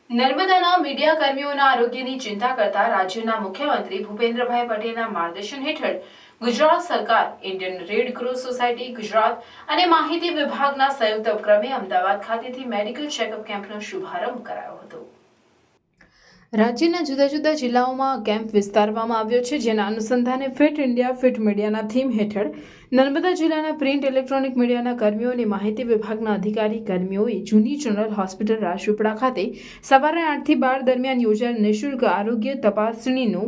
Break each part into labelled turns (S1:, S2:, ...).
S1: નર્મદાના મીડિયા કર્મીઓના આરોગ્યની ચિંતા કરતા રાજ્યના મુખ્યમંત્રી ભૂપેન્દ્રભાઈ પટેલના માર્ગદર્શન હેઠળ ગુજરાત સરકાર, Indian red cross society Gujarat અને માહિતી વિભાગના સંયુક્ત ઉપક્રમે અમદાવાદ ખાતેથી મેડિકલ ચેકઅપ કેમ્પનો શુભારંભ કરાયો હતો। રાજ્યના જુદા જુદા જિલ્લાઓમાં કેમ્પ વિસ્તારવામાં આવ્યો છે, જેના અનુસંધાને ફિટ ઇન્ડિયા ફિટ મીડિયાના થીમ હેઠળ નર્મદા જિલ્લાના પ્રિન્ટ ઇલેક્ટ્રોનિક મીડિયાના કર્મીઓ અને માહિતી વિભાગના અધિકારી કર્મીઓએ જૂની જનરલ હોસ્પિટલ રાજપીપળા ખાતે સવારે 8 થી 12 દરમિયાન યોજાયેલ નિઃશુલ્ક આરોગ્ય તપાસણીનો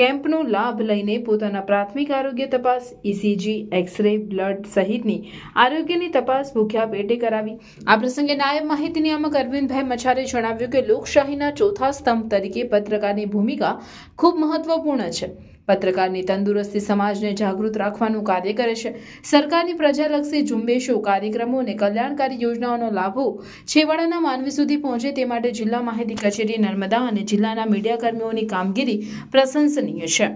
S1: કેમ્પનો લાભ લઈને પોતાના પ્રાથમિક આરોગ્ય તપાસ, ઇસીજી, એક્સરે, બ્લડ સહિતની આરોગ્યની તપાસ ભૂખ્યા પેટે કરાવી। આ પ્રસંગે નાયબ માહિતી નિયામક અરવિંદભાઈ મચ્છારે જણાવ્યું કે લોકશાહીના ચોથા સ્તંભ તરીકે પત્રકારની ભૂમિકા ખૂબ મહત્વપૂર્ણ છે। પત્રકારની તંદુરસ્તી સમાજને જાગૃત રાખવાનું કાર્ય કરે છે। સરકારની પ્રજાલક્ષી ઝુંબેશો, કાર્યક્રમો અને કલ્યાણકારી યોજનાઓનો લાભો છેવાડાના માનવી સુધી પહોંચે તે માટે જિલ્લા માહિતી કચેરી નર્મદા અને જિલ્લાના મીડિયા કર્મીઓની કામગીરી પ્રશંસનીય છે।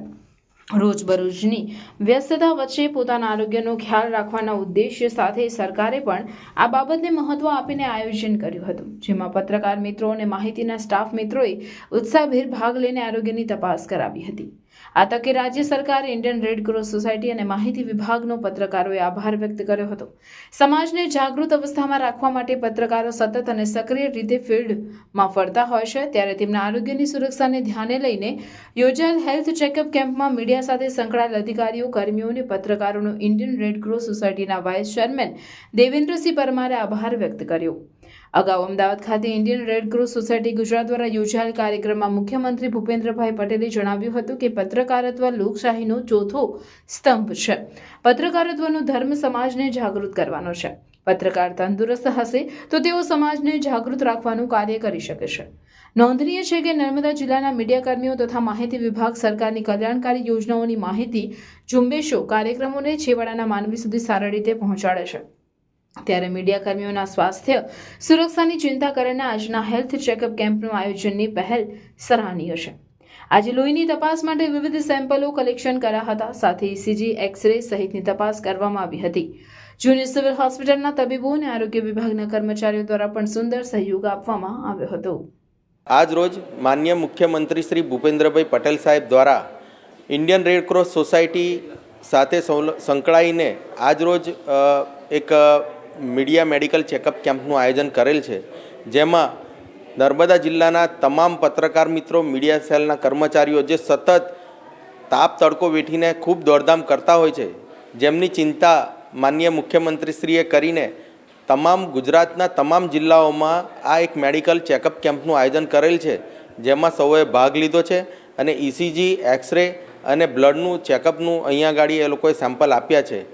S1: રોજબરોજની વ્યસ્તતા વચ્ચે પોતાના આરોગ્યનો ખ્યાલ રાખવાના ઉદ્દેશ્ય સાથે સરકારે પણ આ બાબતને મહત્વ આપીને આયોજન કર્યું હતું, જેમાં પત્રકાર મિત્રો અને માહિતીના સ્ટાફ મિત્રોએ ઉત્સાહભેર ભાગ લઈને આરોગ્યની તપાસ કરાવી હતી। આ તકે રાજ્ય સરકાર, ઇન્ડિયન રેડ ક્રોસ સોસાયટી અને માહિતી વિભાગનો પત્રકારોએ આભાર વ્યક્ત કર્યો હતો। સમાજને જાગૃત અવસ્થામાં રાખવા માટે પત્રકારો સતત અને સક્રિય રીતે ફિલ્ડમાં ફરતા હોય છે, ત્યારે તેમના આરોગ્યની સુરક્ષાને ધ્યાને લઈને યોજાયેલ હેલ્થ ચેકઅપ કેમ્પમાં મીડિયા સાથે સંકળાયેલ અધિકારીઓ, કર્મીઓ અને પત્રકારોનો ઇન્ડિયન રેડ ક્રોસ સોસાયટીના વાઇસ ચેરમેન દેવેન્દ્રસિંહ પરમારે આભાર વ્યક્ત કર્યો। અગાઉ અમદાવાદ ખાતે Indian red cross society Gujarat દ્વારા યોજાયેલ કાર્યક્રમમાં મુખ્યમંત્રી ભૂપેન્દ્રભાઈ પટેલે જણાવ્યું હતું કે પત્રકારત્વ લોકશાહીનો ચોથો સ્તંભ છે। પત્રકારત્વનો ધર્મ સમાજને જાગૃત કરવાનો છે। પત્રકાર તંદુરસ્ત હશે તો તેઓ સમાજને જાગૃત રાખવાનું કાર્ય કરી શકે છે। નોંધનીય છે કે નર્મદા જિલ્લાના મીડિયા કર્મીઓ તથા માહિતી વિભાગ સરકારની કલ્યાણકારી યોજનાઓની માહિતી, ઝુંબેશો, કાર્યક્રમોને છેવાડાના માનવી સુધી સારી રીતે પહોંચાડે છે। ત્યારે મીડિયા કર્મીઓના સ્વાસ્થ્ય સુરક્ષાની ચિંતા કરીને આજના હેલ્થ ચેકઅપ કેમ્પનું આયોજનની પહેલ સરાહનીય છે। આજે લોહીની તપાસ માટે વિવિધ સેમ્પલો કલેક્શન કર્યા હતા, સાથે ઇસીજી, એક્સરે સહિતની તપાસ કરવામાં આવી હતી। જૂની સિવિલ હોસ્પિટલના તબીબો અને આરોગ્ય વિભાગના કર્મચારીઓ દ્વારા પણ સુંદર સહયોગ આપવામાં આવ્યો હતો।
S2: આજ રોજ માનનીય મુખ્યમંત્રી શ્રી ભૂપેન્દ્રભાઈ પટેલ સાહેબ દ્વારા ઇન્ડિયન રેડ ક્રોસ સોસાયટી સાથે સંકળાઈને આજ રોજ એક મીડિયા મેડિકલ ચેકઅપ કેમ્પનું આયોજન કરેલ છે, જેમાં નર્મદા જિલ્લાના તમામ પત્રકાર મિત્રો, મીડિયા સેલના કર્મચારીઓ જે સતત તાપ તડકો વેઠીને ખૂબ દોડધામ કરતા હોય છે, જેમની ચિંતા માનનીય મુખ્યમંત્રીશ્રીએ કરીને તમામ ગુજરાતના તમામ જિલ્લાઓમાં આ એક મેડિકલ ચેકઅપ કેમ્પનું આયોજન કરેલ છે, જેમાં સૌએ ભાગ લીધો છે અને ઇસીજી, એક્સરે અને બ્લડનું ચેકઅપનું અહીંયા ગાડી એ લોકોએ સેમ્પલ આપ્યા છે।